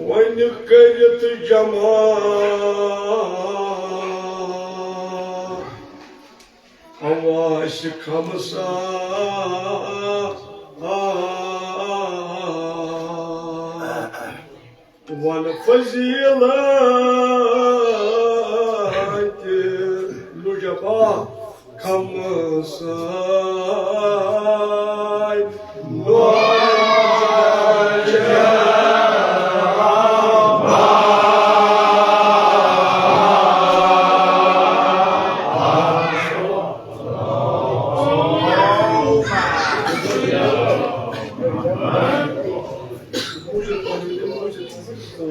ونكرت جمال هواشك خمسة والفزيلة لجبا خمسة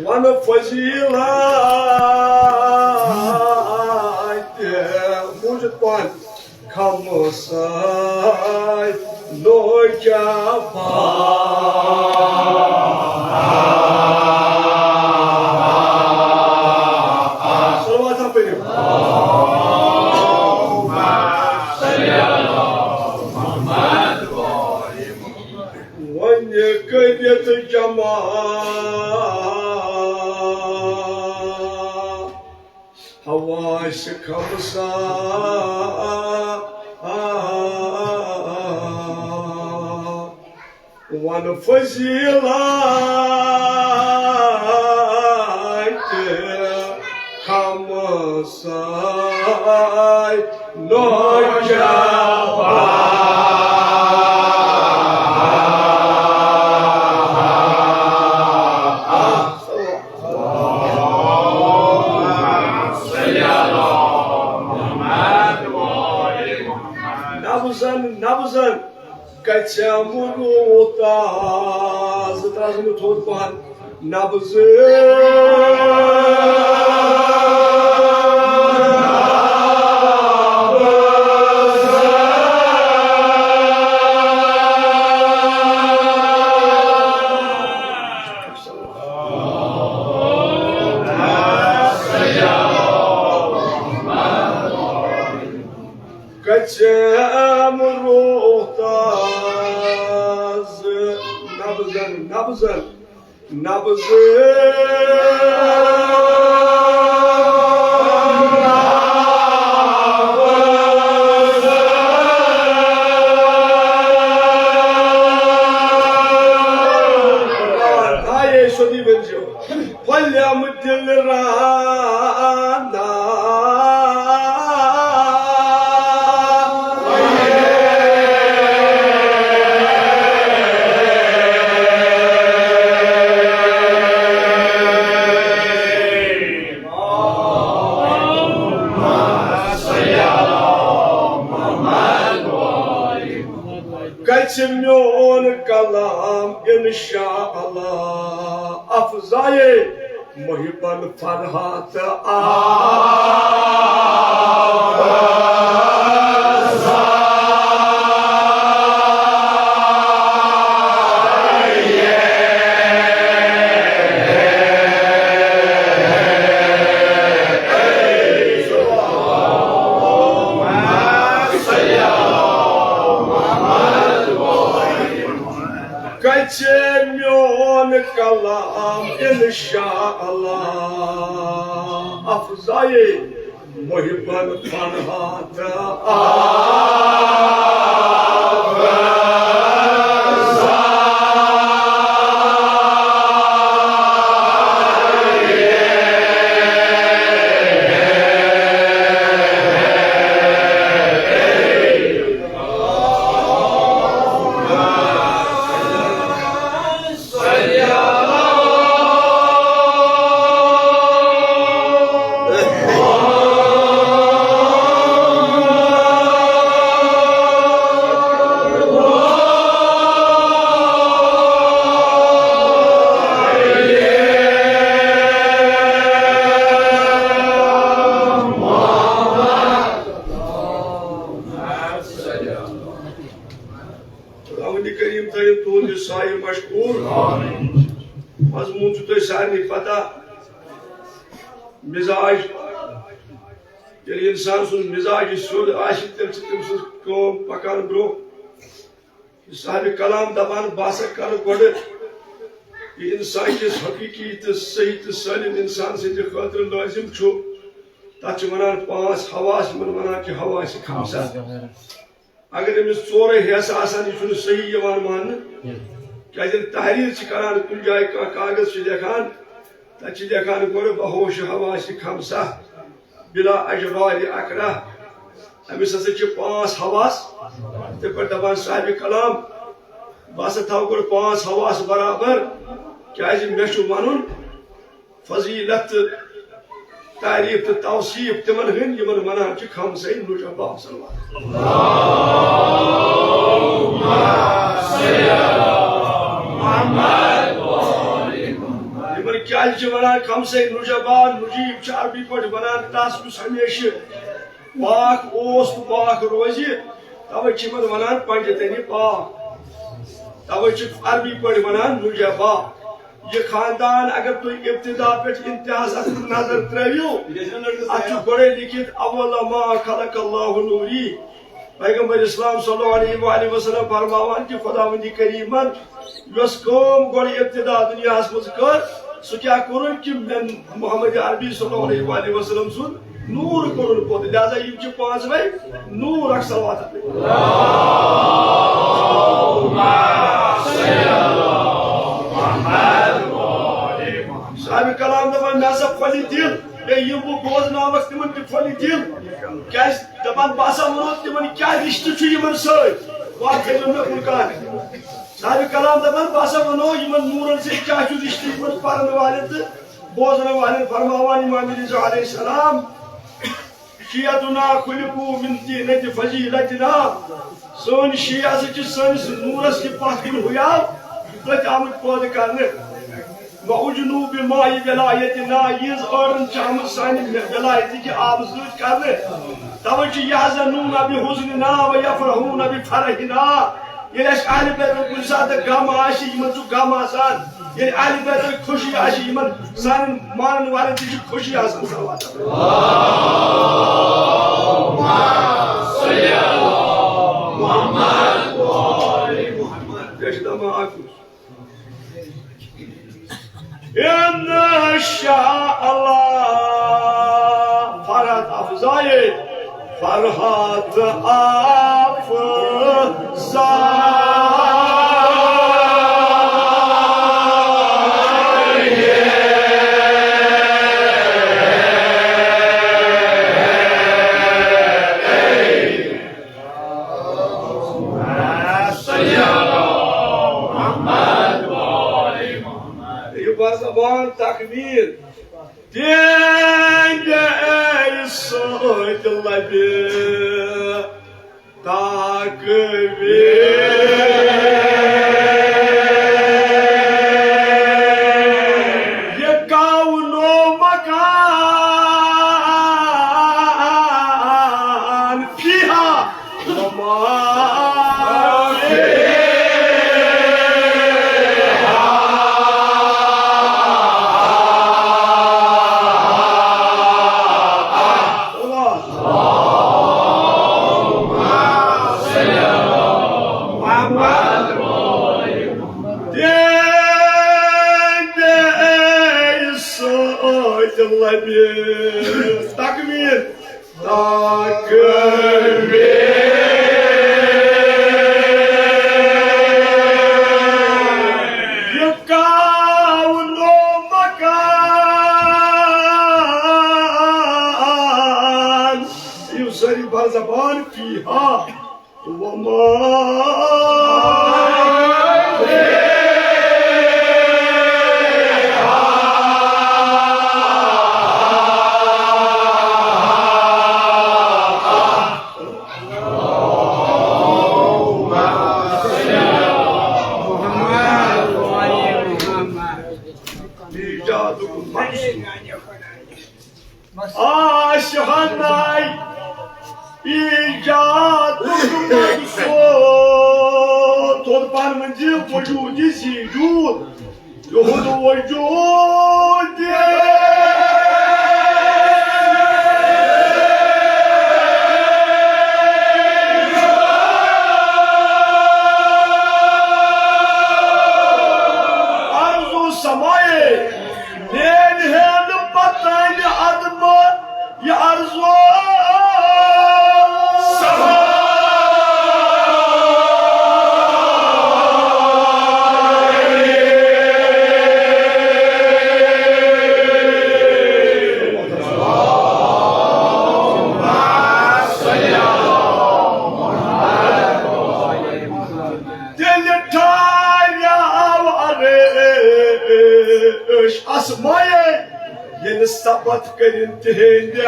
وانا فزيلة موجود بان خمسة لجبا صلوات ربنا ونكرت الجمال هواشك خمسة والفزيلة خمسة نجبا نبزن كتشامروتا زترازم تودبان نبزن هاي شو دي بنجو ولا مدل رانا كتميون كلام إن شاء الله أفزاي محبا فرحات كتميون كلام إن شاء الله أفزاي محبا فرحات كريم طيب طول الصايم مشكور مضمون تو سارنی پتہ مزاج ये इंसान सुन मिजाज सोद आशि तम कम पकान ब्रो साहिब कलाम दपान बासा कर गोड ये इंसान किस हकीकी तो सही तो सलीम इंसान से खातिर लाजिम छो तथ वनान 5 हवास मन वनान कि हवास खमसा अगर अमिस 4 हिस्सा आसान यह सही यवान मान क्या तहरीर करान कुन जाए कागज लेखान तथ लेखान गोड बहोश हवास खमसा बिला अजवाल अकरा अमिस हसा 5 हवास ते पर दपान साहिब कलाम बस थव गोड 5 हवास बराबर क्या मे वन फजीलत तारीफ तो तौसीफ तिमन हंद यमन वनान खमसे नुजबा क्या वनान खमसे नुजबा नुजीब अरबी पे वनान तस हमेशा पाक ओस तो पाक रोज तवे वनान पंजतनी पाक तवे अरबी पे वनान नुजबा ये खानदान अगर तुम इब्तिदा पे इंतहास नजर त्रो अत बड़े लिखित अव्वल मा खलक़ल्लाहु नूरी पैगंबर इस्लाम सल्लल्लाहु अलैहि वसल्लम फरमावान कि खुदावंदी करीमन यस कम गोड़ इब्तिदा दुनिया मज कर सह क्या कोरुन कि मोहम्मद अरबी सल्लल्लाहु अलैहि वसल्लम सुन नूर कोरुन पोत लिहाजा यम 5 वे नूर अक्सलवात साहिब कलाम दपान मे हसा फलि दिल यम बह बोजनावक तिमन तह फलि दिल क्या दपान बसा वो तिमन क्या रिश्ते सत वह थो मे कुन साहिब कलाम दपान बसा वो इन नूरन से क्या रिश्ते पढ़ने वाले तो बोजन वाले फरमावान इमाम रिज़ा अलैहिस्सलाम शियतुना खुलिकू मिन तीनत फजीलतना सोन शिया सनिस नूरस की पाखिन हुआ तथ आमुत पौध करने वउजनू बिमाई वलायतना यीज औरन चाम सानी वलायत की आबजूज करने तवज यहज़नून बिहुज़निना व यफरहून बिफरहिना ये अहले बैत कुन सात गम आशि यमन सु गम आसान ये अहले बैत खुशी आशि यमन सान मान वाले ती खुशी आसान सल्लल्लाहु अलैहि मुहम्मद व आले मुहम्मद जशदमा आकु इंशाअल्लाह फरहत अफजाए फरहत जबान तकबीर तेंगे सोच लगे तकबीर ये कौनो मकान फिहा तकबीर ये कौनो मकान यू सारी बार ज़बान फीहा वमा आशहनाई इजाद तोद पान मंजिल वजूदी सीजूद युहुद वजूद asmaye yeni sabat gelintihinde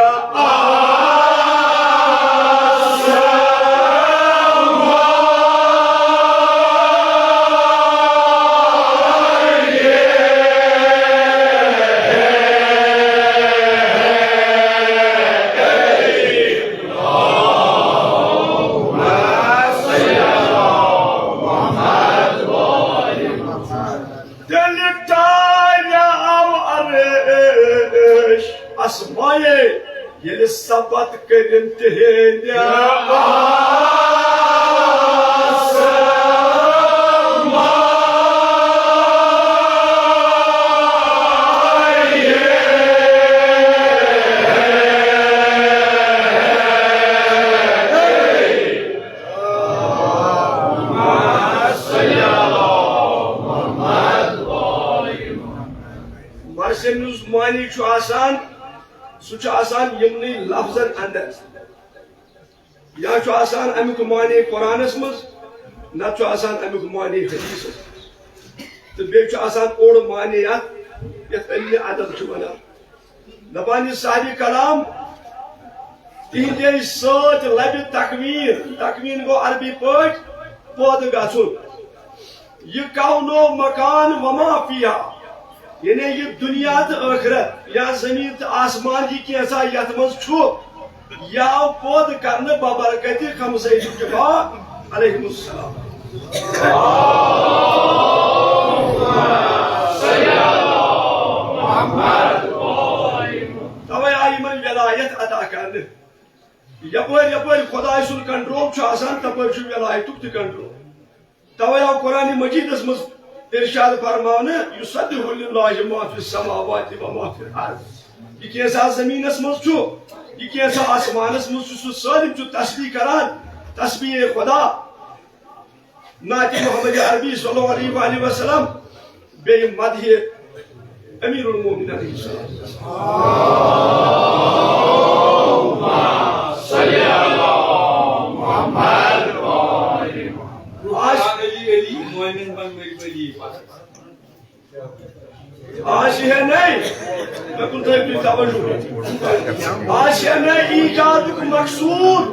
asmaye yeni sabat gelintihinde Marsenus mani şu asan suçu asan yemni lafzan andar ya şu asan amik mani Kur'an'ımız na şu asan amik mani hadis te be şu asan or maniyat yetelli adab çubana nabani sahibi kalam tinde sot labi takmin go arabi poj pod gasun yekauno makan ve ma fiha yani ये दुनिया तो आखिरत या जमीन तो आसमान की कैसा यतमज छो या पौध करने बबरकती खमसे जुबा अलैहिस्सलाम तवे आई मन विलायत अदा करने यपर खुदाय सुन कंट्रोल छु आसान तपर छु विलायतुक त कंट्रोल तवे आ कुरान मजीद मज इरशाद फरमाने युसब्बिहु लिल्लाहि मा फिस समावाति व मा फिल अर्द ये कैसा ज़मीनस मज छु ये कैसा आसमानस मज छु सालिम छु तस्बीह करान तस्बीह खुदा नाती मोहम्मद अरबी सल्लल्लाहु अलैहि वसल्लम बे मदह अमीरुल मोमिनीन अलैहिस्सलाम अल्लाहुम्मा सल्ली अला मुहम्मद व आलि अली मोमिन बन मेरी आज है नहीं बिल्कुल आज है नहीं ईजाद का मकसूद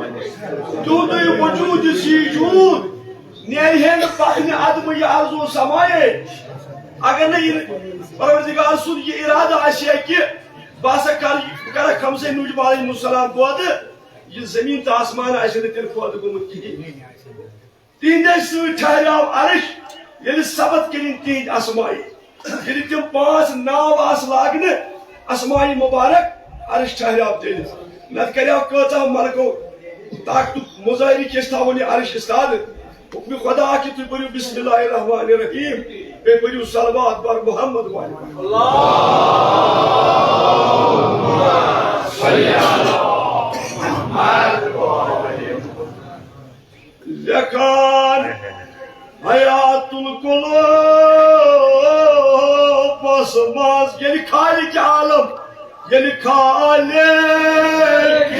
दूध वजूद सीजूद नेहन पाहने आदम ये आरज़ू समाये अगर नहीं परवरदिगार सुन ये इरादा आशे कि बासा कर खमसे नूह अलैहिस्सलाम पौध ये जमीन तो आसमान आशे तेल पौध गुमुत की तीन ठहराव अर्श ये सबत करें तीन असमाई ये तम पांच नाव आस लागने असमाई मुबारक अर्श ठहराव तेल नत करो कचा मलको ताकत मुजाहिरी के थावन अर्श इस्ताद हुक्म खुदा कि तु पढ़ियो बिस्मिल्लाहिर रहमानिर रहीम बे पढ़ियो सलवात बर मोहम्मद वाले अल्लाहुम्मा सल्ली अला मुहम्मद वाले लकान हयातुल कुलूब बसमाज यानी खालिक आलम यानी खालिक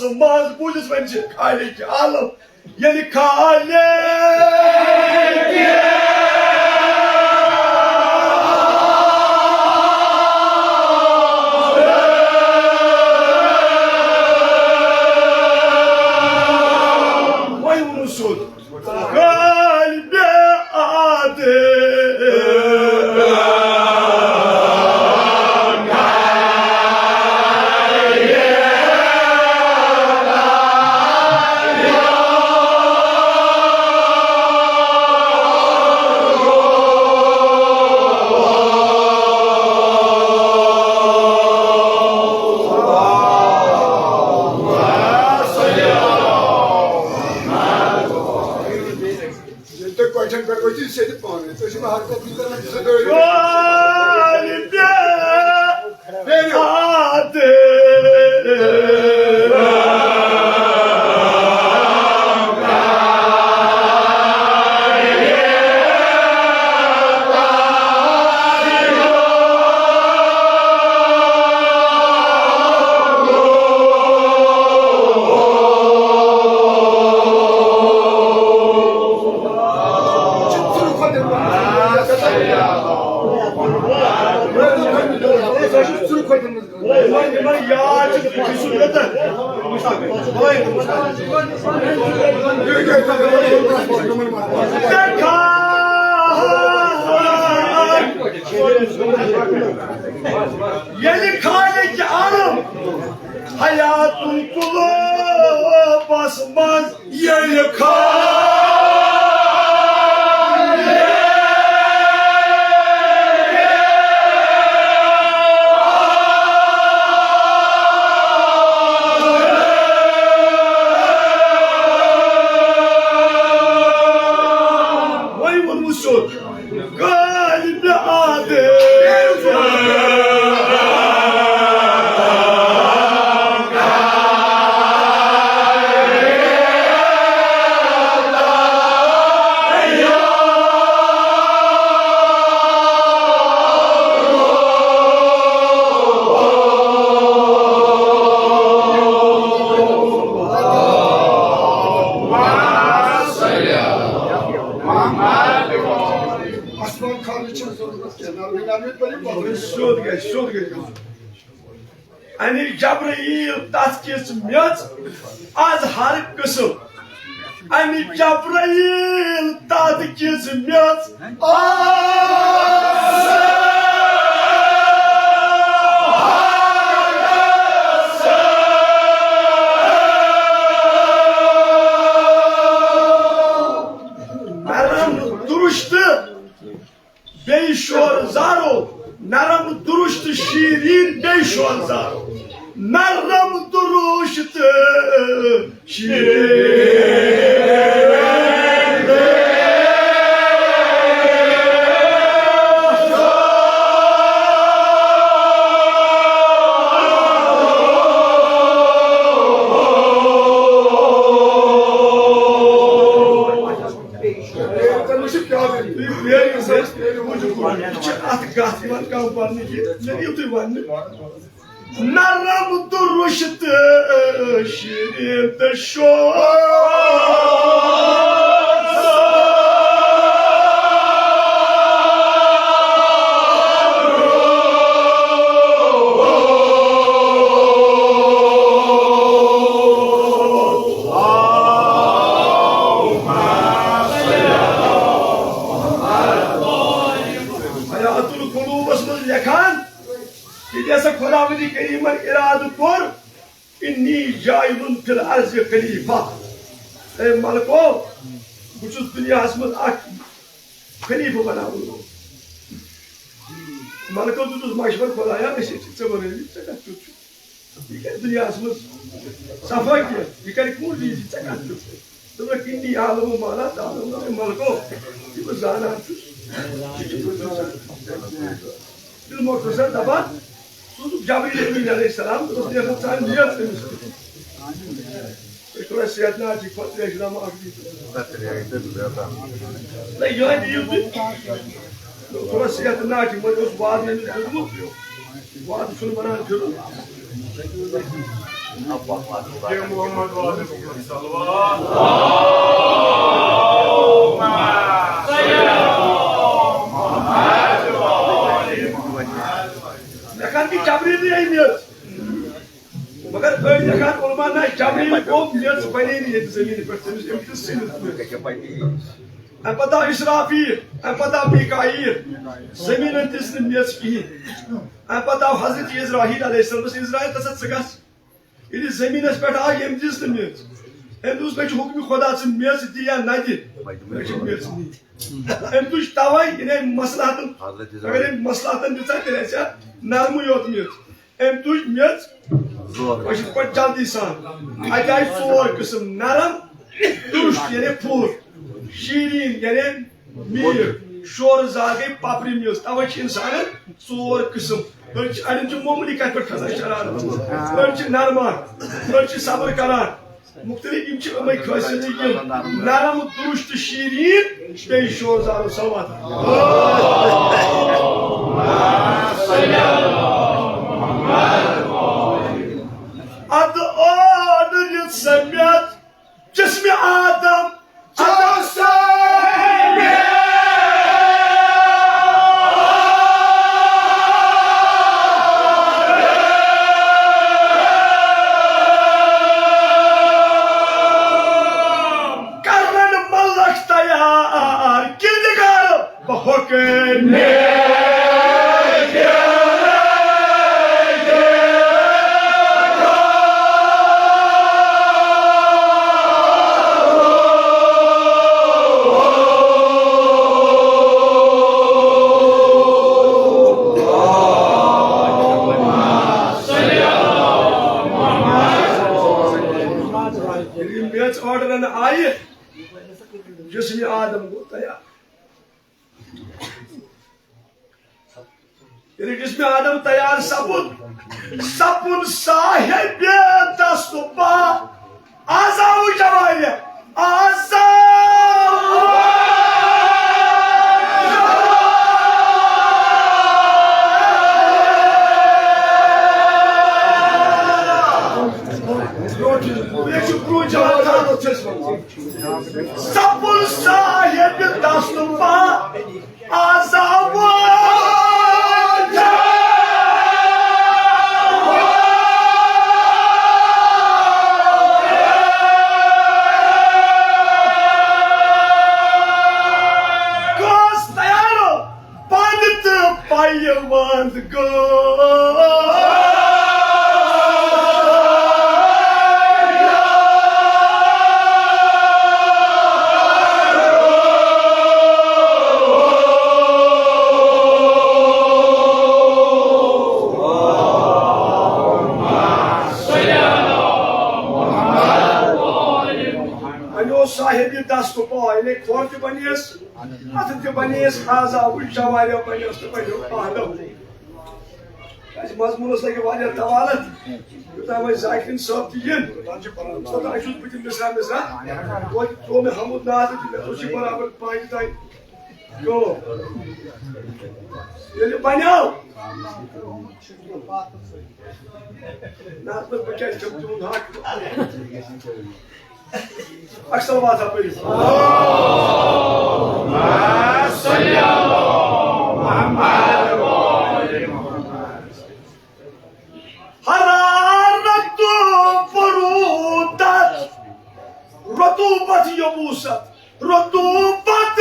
basmaz bucuz bence kale ki alım yeni kale vay unusun kalbe adı yeni kale ki alım hayatın kulu basmaz yeni kale vay vurmuşsun kalbi adı Ani Jabrail taskis miat az harip kısım. Ani Jabrail taskis miat naram duruştu beşor zaro naram duruştu şirin beşor zaro naram duruştu şirin naram duruştu şirin beşor जैसा खुदावंदी करीमन इराद पर इन्नी जायबुन fill अर्ज़ खलीफा ए मलको बुचुस दुनिया हसमत आख खलीफा बनाऊं मलको तुझ माशवर खुदाया नशे से बने चका चुच ये दुनिया हसमत सफा किया ये कर कौन दी चका चुच तो किन्नी आलम माला तालम मलको ये जाना दिल मोटर दबा Jabril aleyhisselam Resulullah Efendimiz'e niyet demişti. Şuraya siyadına açık fatıya şurama akdiydi. Ne yani yıldı? Şuraya siyadına açık fatıya şurama akdiydi. Vaad şunu bana diyorum. Muhammed wa aleykum Dekan ki Cabri diye iniyor. Fakat öyle dekan olmanlar Cabri çok diyor spalini yedi zemini pertemiz emkisiniz. Empata İsrafil, empata Mikail, zeminin teslim yetkiyi. Empata Hazreti İsrail aleyhisselam, İsrail tasat sıkas. İli zemin espet ağ yemciz demiyet. Hem dus belki hükmü Khuda'sın miyaz diyen nadi. Belki miyaz değil. Hem dus tavay yine maslahatın. Eğer maslahatın dikkat ederse narmı yotmuyor. Hem dus miyaz. Başka bir caldiysan. Acayip soğuk kısım naram. Duş yine pur. Şirin yani mir, şor zage paprimiyoruz. Tavaş insanın soğur kısım. Ölçü ayrıca mamlikat bir kazançlar. Ölçü narman, ölçü sabır karar. Muhtelif imçi ömey köşeliyim. Naramı duruştu şirin, işte şor zage savat. Adı o, adı yetsemiyat, cismi Adam. जिसमें आदम को तैयार जिसमें आदम तैयार सपुन Sahib दस्तुबा आजाऊ जवाइया Sapul sahibi dastuma azabı Kostayano pandit payvand go sahibi dastuma ile korku banies atı banies azabı şavariya banies banies adam az mazmunusdaki var ya tavalat Yutama zakin sabtiyen sonra aşut bütün mesela o me hamud naat usi beraber payday yo yani banyav naat में बच्चा जब तुम हाथ अक्सर बात आप मेरी हरारत फरूदत रतूबत यबूसत रतूबत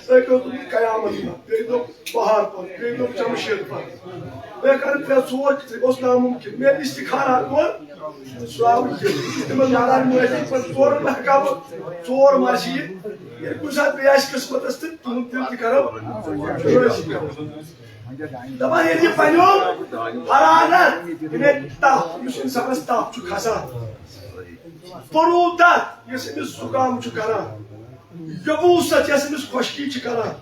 कयामत बहार पर जमशेद पर पे सोच नामुमकिन मे इस्तिखारा कोर चोर चोर मर्शी कुछ किस्मत तुम करो दपान ये पनो हरानत तप इंसानस तप खसान परूदत जुकाम करान यबूसत खुशकी करान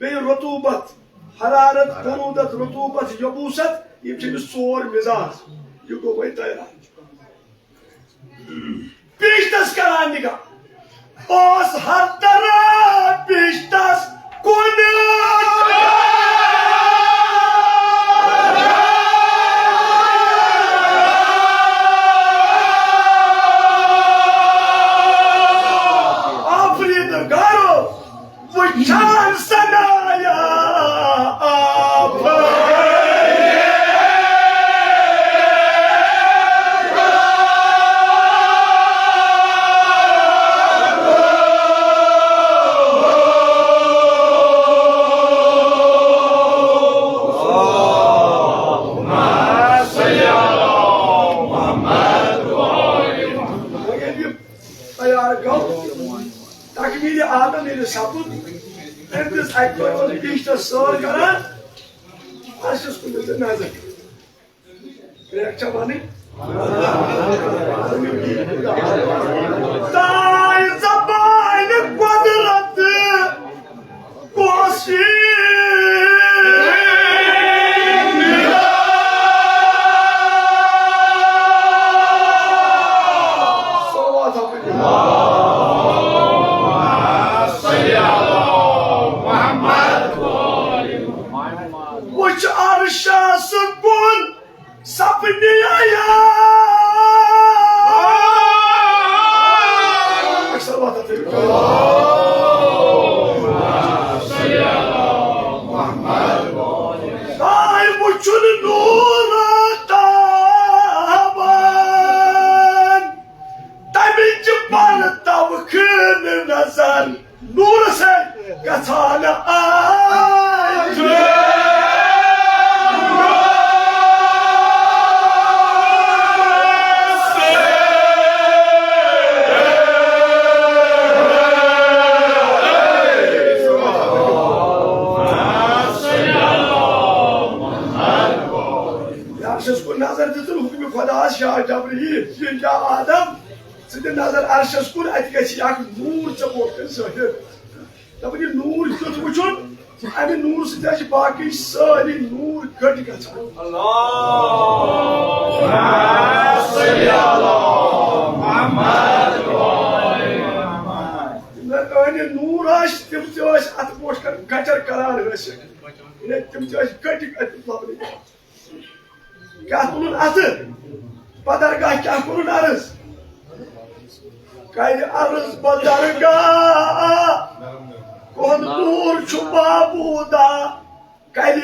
बे रतूबत हरारत परूदत रतूबत यबूसत ये सोर मिजाज ये गो वही तैयार पेशतस करान निगाह ओस हर तरह पेशतस कुन नजर अर्शस कुन नूर दपन नूर युत वुचुन अमि नूर सि बाकी सारी नूर कट नूर तम अत पोश गटर करान तम कट क्या तुन अत बदरगाह क्या कुन अर्ज कल अर्ज बदरगाह कौन नूर छुपाबूदा कल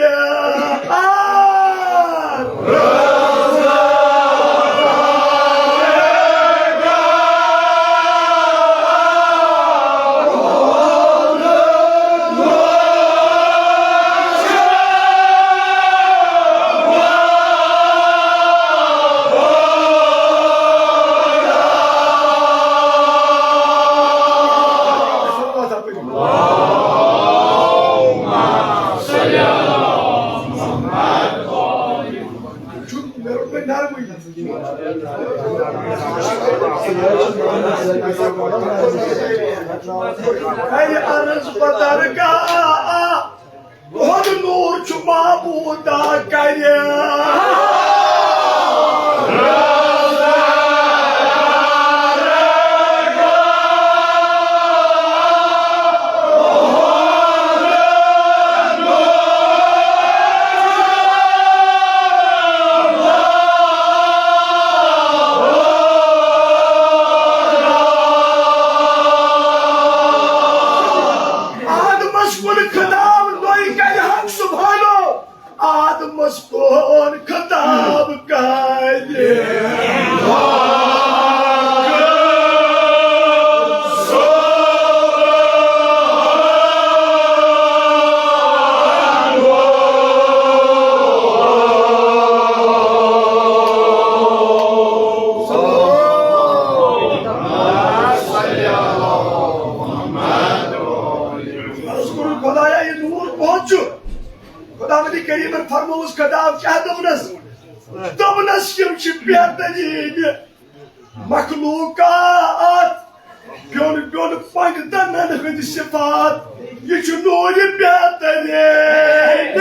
अर्ज बदरगाह कौन नूर छुपाबूदा कल आदमस कौन दबनस यम बेहतरीन मखलूकात प्योन प्योन पंग दनन हंद सिफात ये नूर बेहतरीन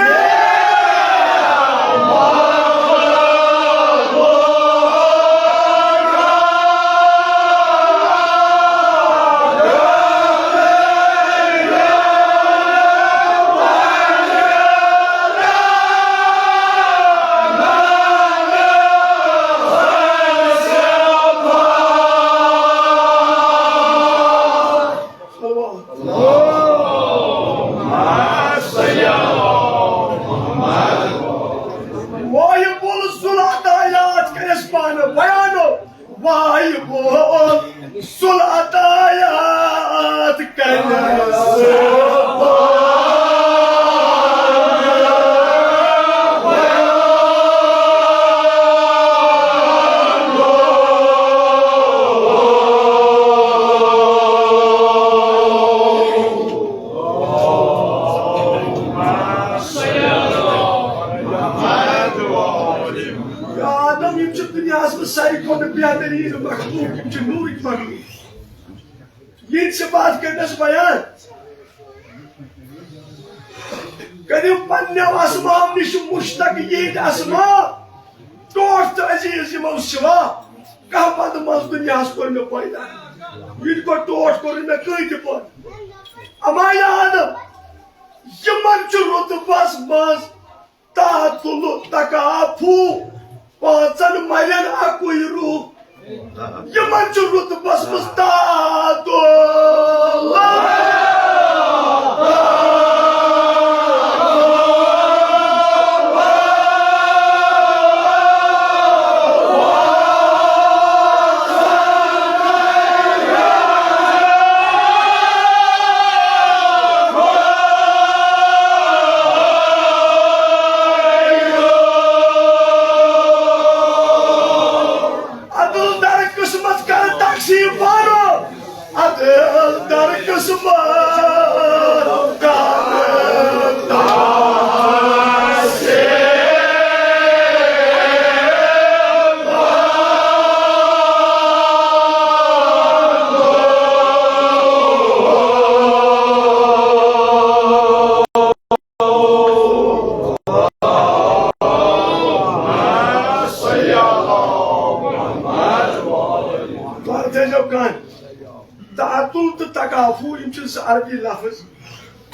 अरबी लफ्ज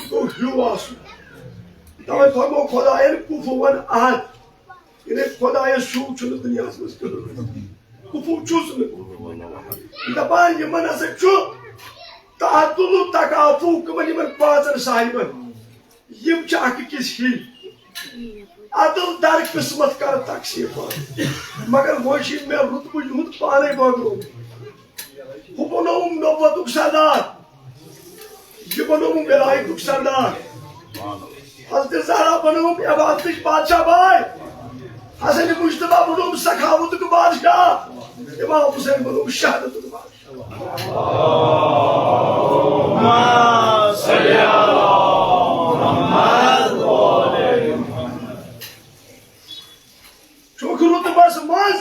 तो ह्यूआसु तवे फरमो खुदायन कुफुवन अहद इन्हें खुदाय शू चुन दुनिया में कुफु चूस में दबान यमन असे चु तातुलु तकाफु कमन यमन पाचन साहिबन यम चाक किस ही अदल दर किस्मत कर तकसीम मगर वोशी में रुतबु युद पाने बगरो हुबनोम नवतुक सदार ये बनों विलायत सरदार हज़रत ज़हरा बनों इबादत बादशाह भाई हसन मुश्तबा बनों सखावत के बादशाह इमाम हुसैन बनों शहादत के बादशाह चोखरुत बस मज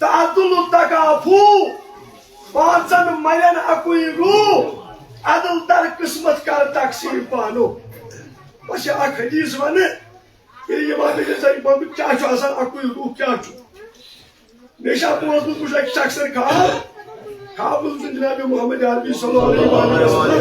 तातुल तकाफू पांचन मयन अकुई रू अदल दर किस्मत कर तकसीम पानो बस अख हदीस वन ये क्या अकुई रूह क्या मेशा बोल कुछ एक शख्स खाब जनाब मोहम्मद अरबी सल्लल्लाहु अलैहि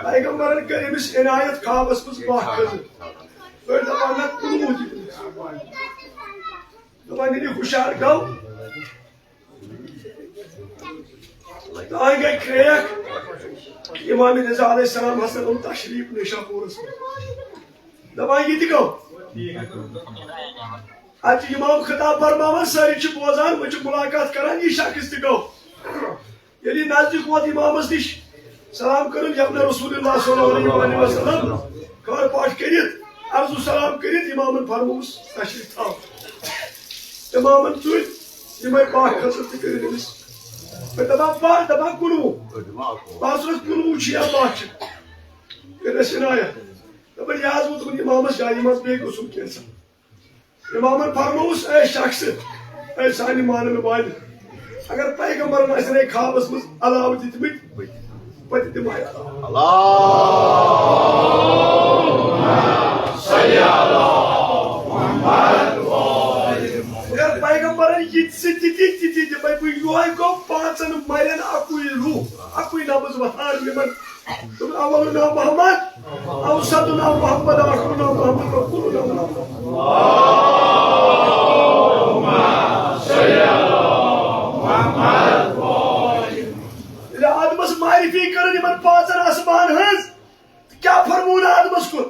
पैगंबरन कर अमिस इनायत खाबस मज बाह दपान हुशार गो गई क्रेक इमाम रजा अलैहिस्सलाम हसन तशरीफ निशापुर दपान ये गो अत इमाम खिताब फरमावन सारी बोजान वो मुलाकात करान ये शख्स गो ये नजदीक वोत इमामस निश सलाम कर रसूलुल्लाह सल्लल्लाहु अलैहि वसल्लम कर पाठ कर अर्जु सलाम कर इमामन फरमोस तशरीफ थाव इमामन तुल यमे पाक खसर कर दबा कुनू बासरस कुनू छिया बात करे सिनाया दबा याज वो तो इमामस जाई मत बे गुसुम केसा इमामन फरमाउस ए शख्स ए सानी मानन वाल अगर पैगंबर असने खाबस मस अलाव दितमित पति दिमाय अल्लाहुम्मा सल्ली अला मुहम्मद अगर पैगंबर यित भाई योय गो पांचन मरन अकुई रूह अकुई नबज वहान यमन तुम अवल नाम मोहम्मद औसत नाम मोहम्मद आखिर नाम मोहम्मद कुल नाम अल्लाहुम्मा सल्ली अला मुहम्मद इला आदमस मारिफी करन यमन पांचन आसमान हंस क्या फरमून आदमस को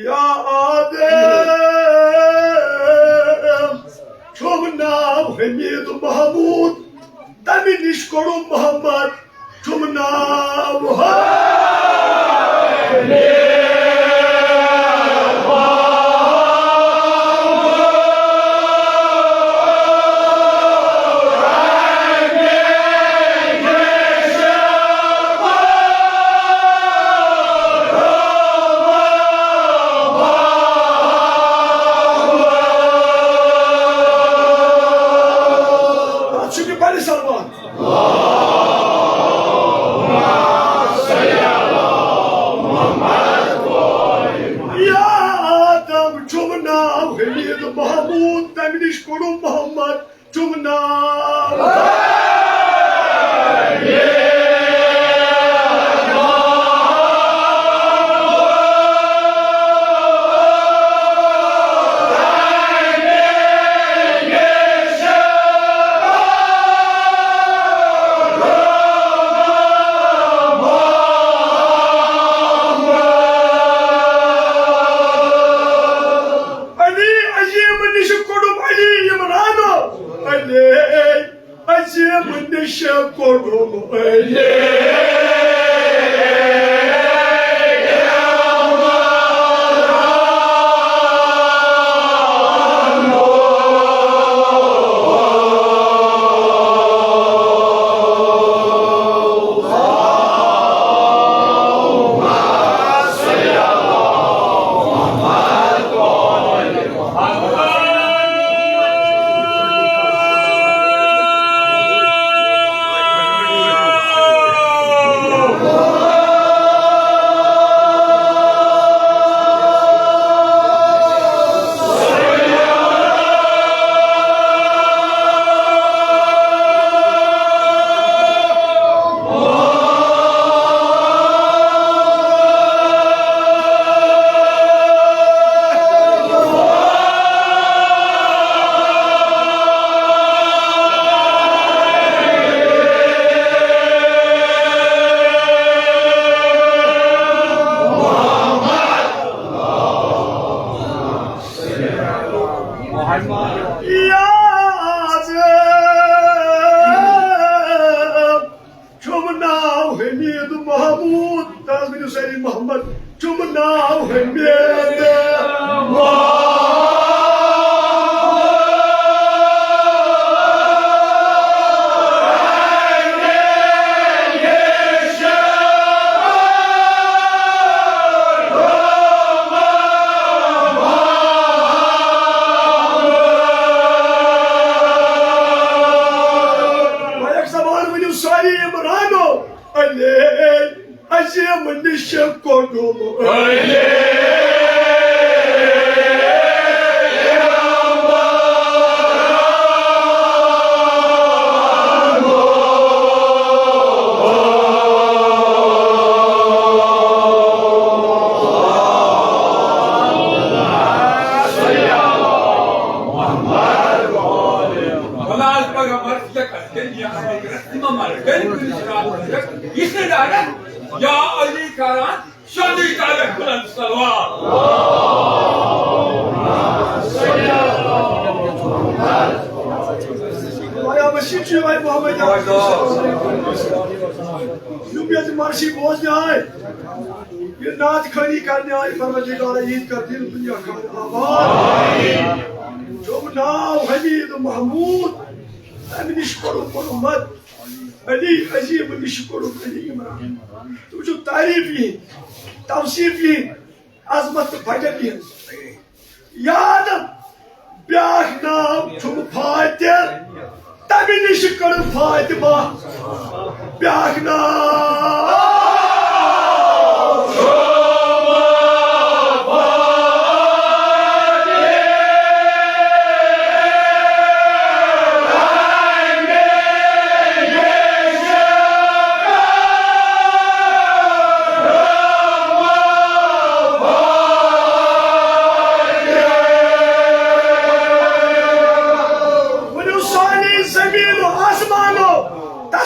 या आदम Chom naam Hamid Mahmud, Tami nishkoru Muhammad, Chom naam علي عجيب اللي شكره علي عمران وشو تعريفي توصيفي عظمة فجأة يا آدم بیاکھ نام چھُم فاتح تمہِ نِش کٔرٕن فاطمہ بیاکھ نام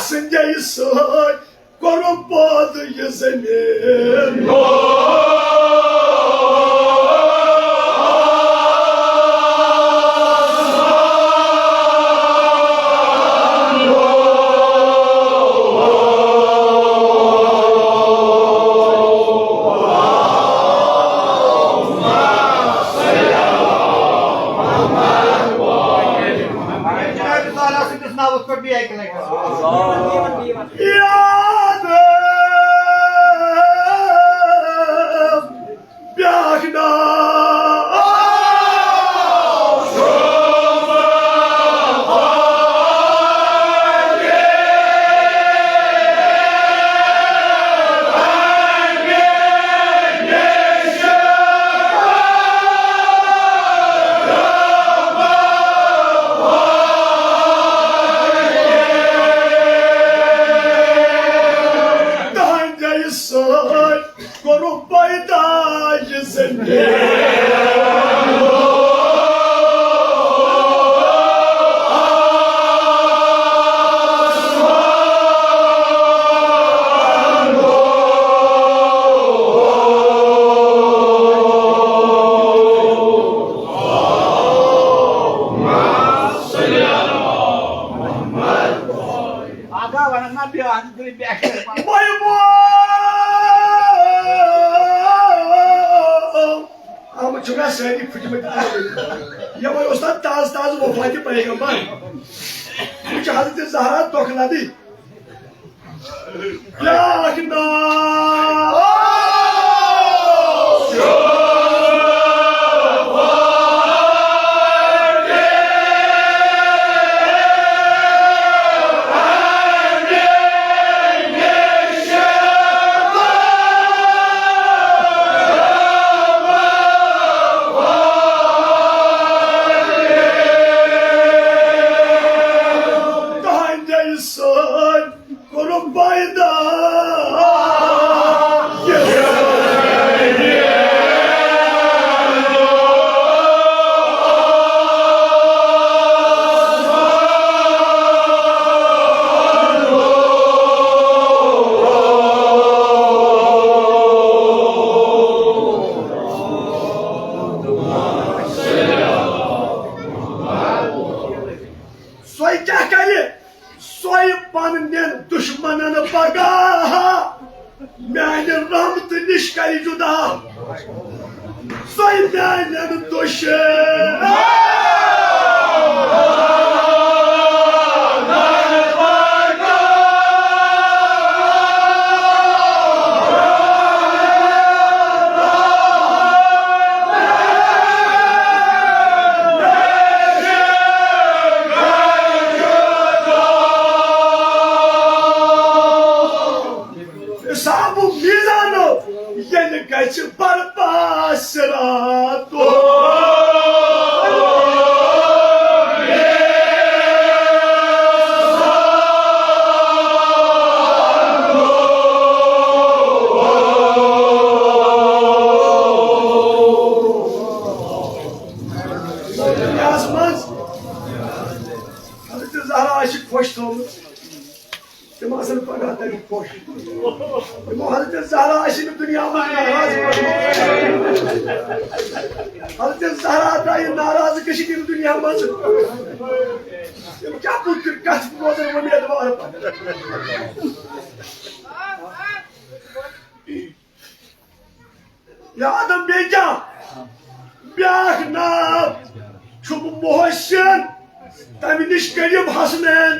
Sanjay Sahaj, Korupad Yazamin. Ya adam beja, biak na, çubuğu muhsin, tabi niş gelip hasmen,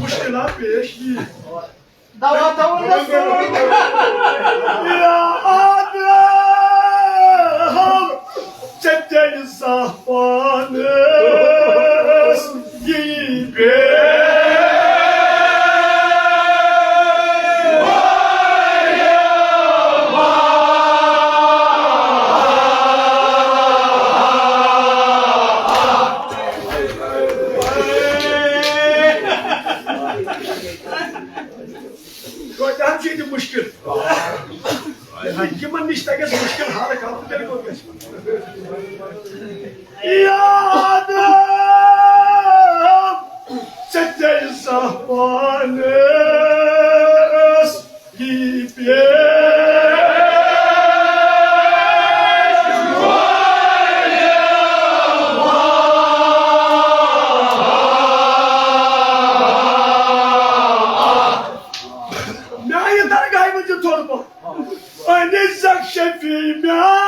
मुश्किलात पेश की दवा या आदम चचे zafanız gibi मुश्किल यमन निश तगस मुश्किल हाल कम तेरे को गस याद सच्चे zafanız gibi Anizak şefim ya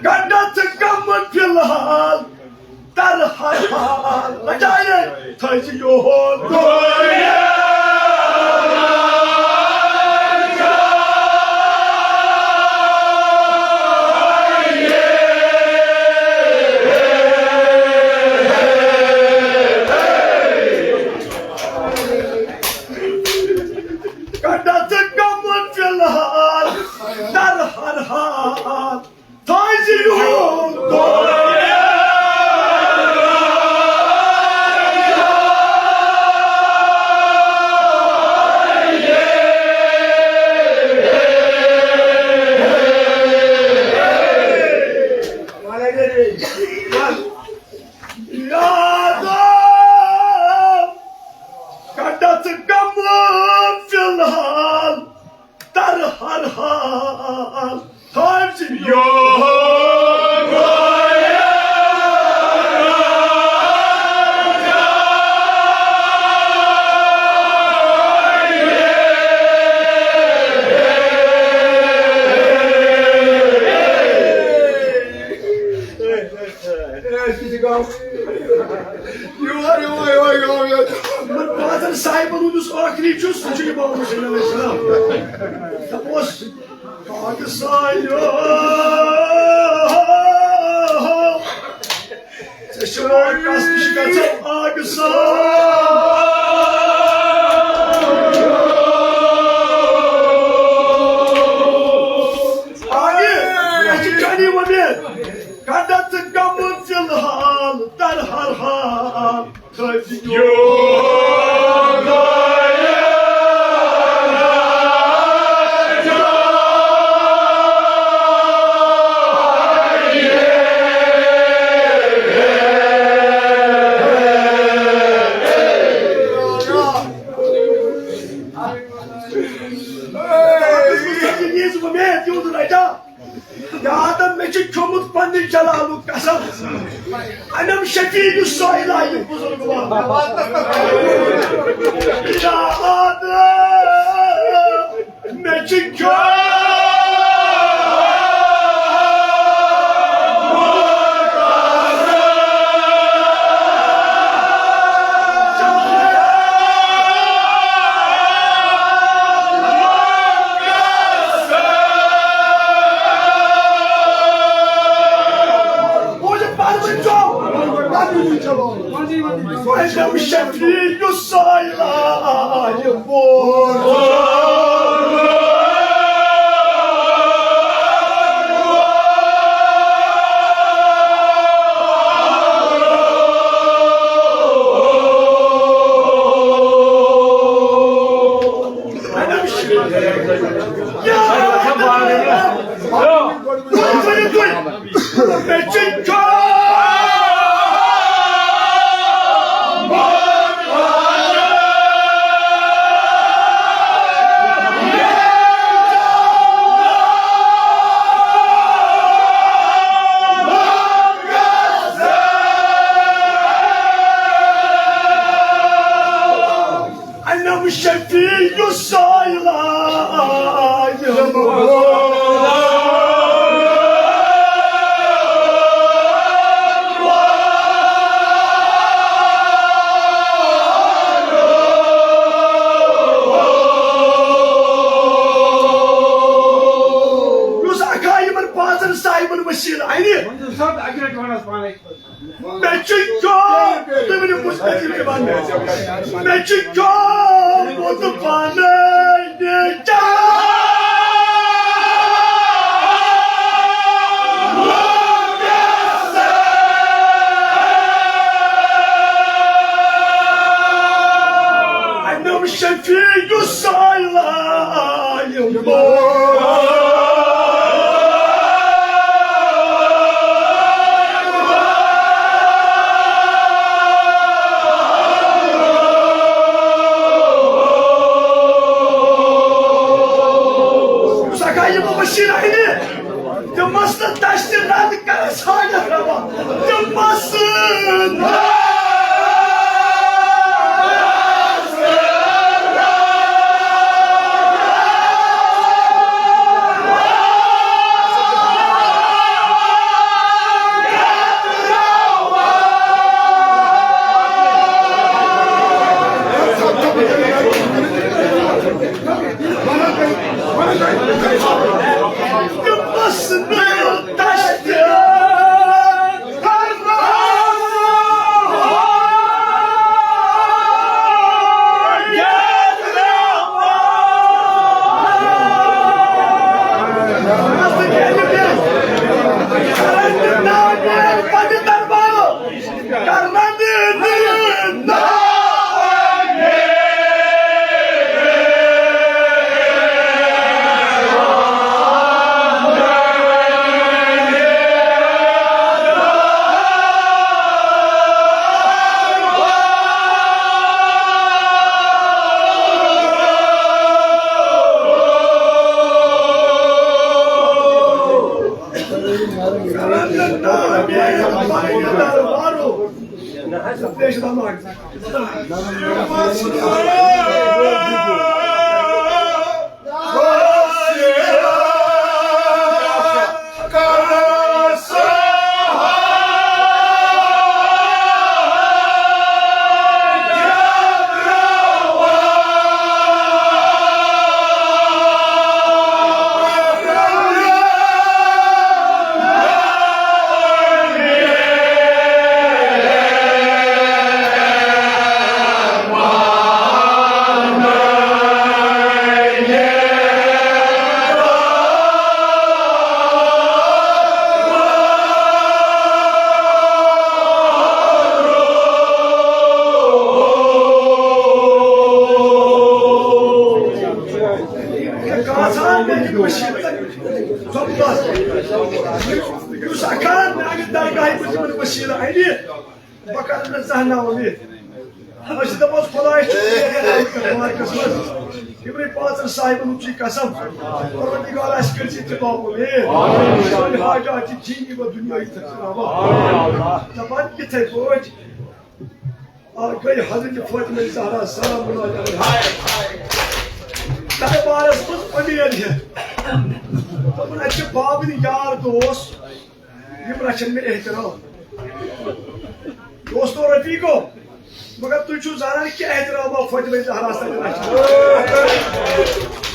Ganda tıkanma pilhal Darhal Acayip Tacı yoğun Ganda tıkanma pilhal Darhal Tacı yoğun Bazen sahip olduğumuz akli çözsün çünkü babamın şeyine mesela. Tapos, kağıdı sayıyor. Seçim arkası bir şey kaçıp ağı sayıyor. Ağı, açık kanıyım abi. Kandatı gamın filhal, darhal. Anam şefî-i sâilâ-i buzurguma. Ya Adem meçin Anam şefî-i sâilâ-i buzurguma. الشفيع الصايلة صاحب المشير عيني مچيكو تمني مستجيب كمان مچيكو وطفانه نجا انا مش شايفين الصايله Demasın taştırlandık karısı hala ama Demasın कसम परवरदिगार अशकर से तबाहुले आमीन हाजात दीनी व दुनियाई तकरावा जबान के थे बोझ और कोई हजरत फातिमा ज़हरा सलाम अलैहा दरबारस मत पनियन है तमन अच्छे बाब नि यार दोस्त यम रचन में एहतराम दोस्तों रफीको मगर तुझ जाना क्या एहतराम फातिमा ज़हरा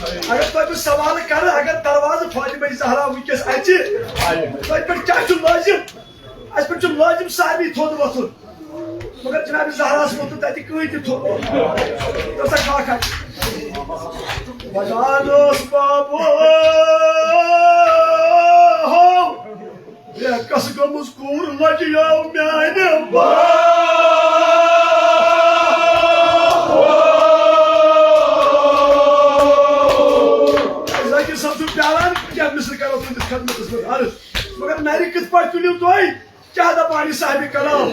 अगर तुम सवाल कर अगर दरवाज फातिमा ज़हरा वस अचि पे क्या लाजिम अस पे लाजिम सारी थोद वथुन मगर जनाब ज़हरा वोत तत कहीं तसा खाखा बजानोस बाबो कस गमुस कूर लजियो म्याने मगर मेरी किस पर तुलियो तो क्या दबानी साहिब कलाम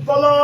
बला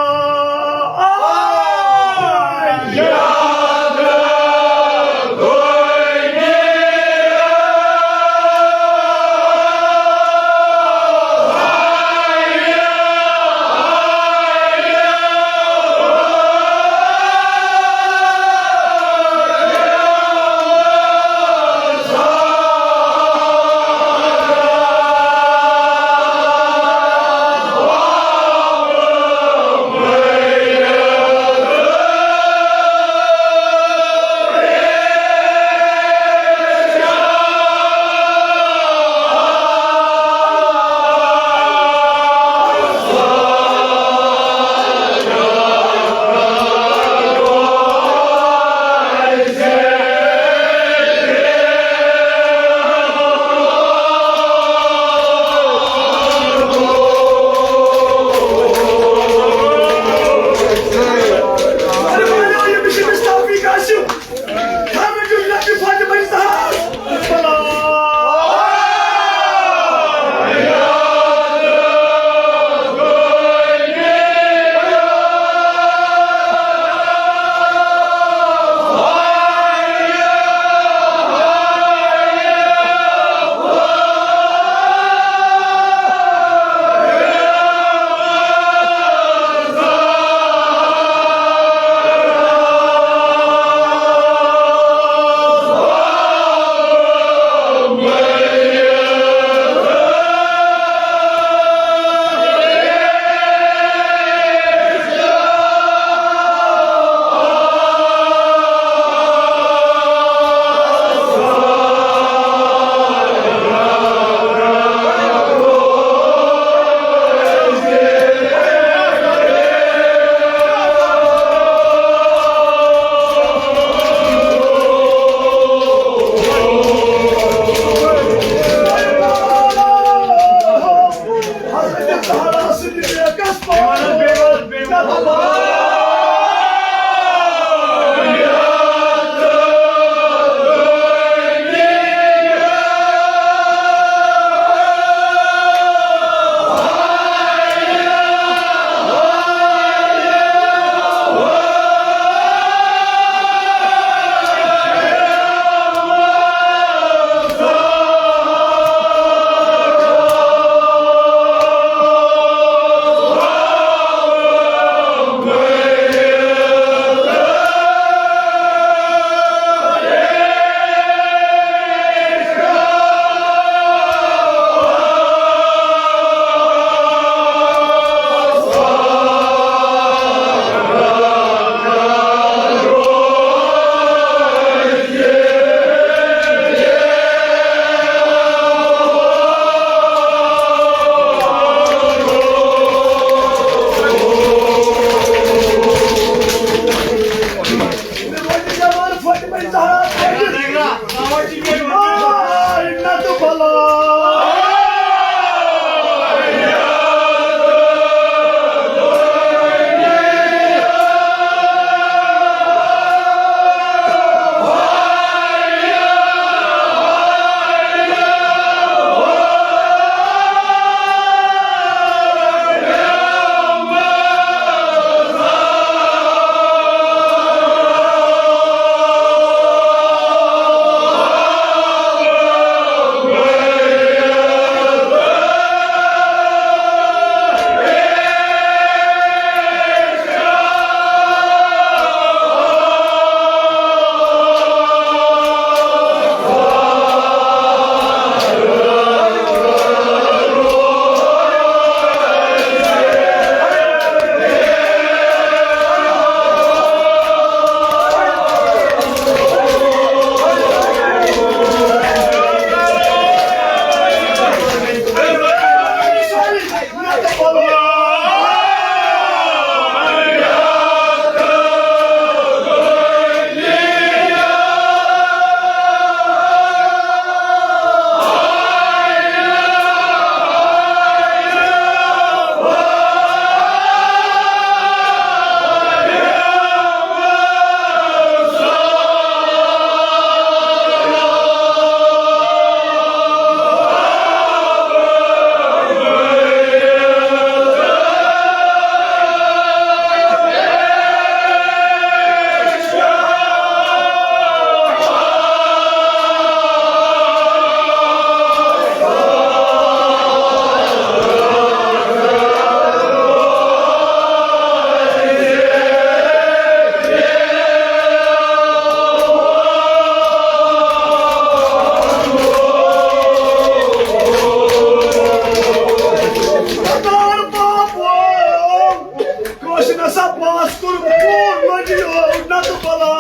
कसा पास करू पूर्ण जीवन नत बला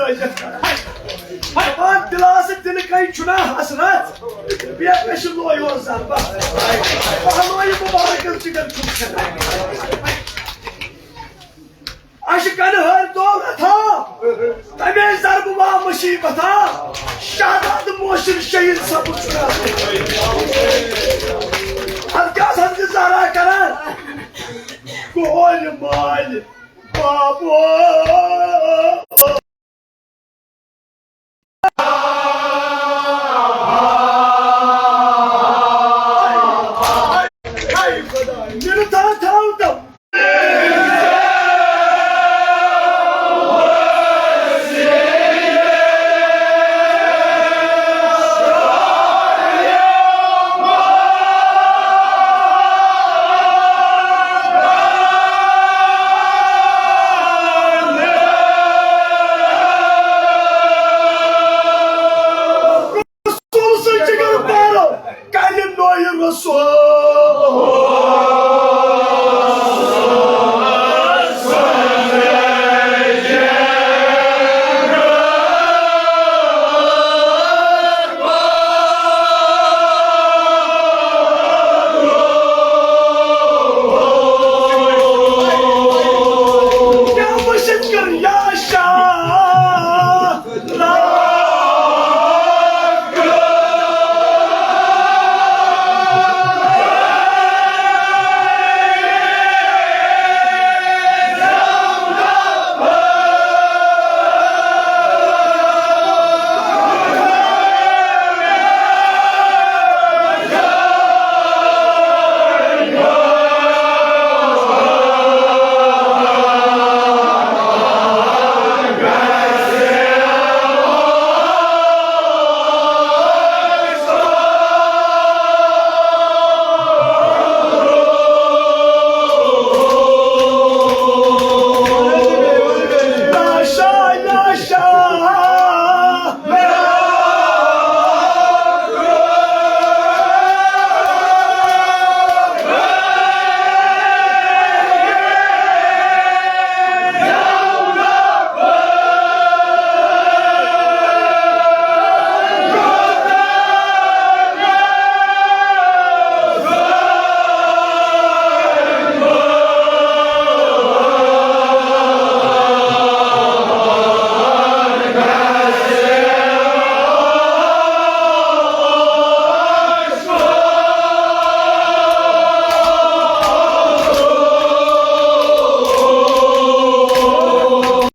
Müracaat kara. Bak dilasın dili kayı çuna hasret. Bir peşimde oy olsan bak. Bakın oyu mübarek çıkar çok. Aşıkanı her doğrata. Temizler bu bağ musibata. Şahdadı moşur şehir sapıçına. Azgaz hakkı zara karar. Gol mal. Babo.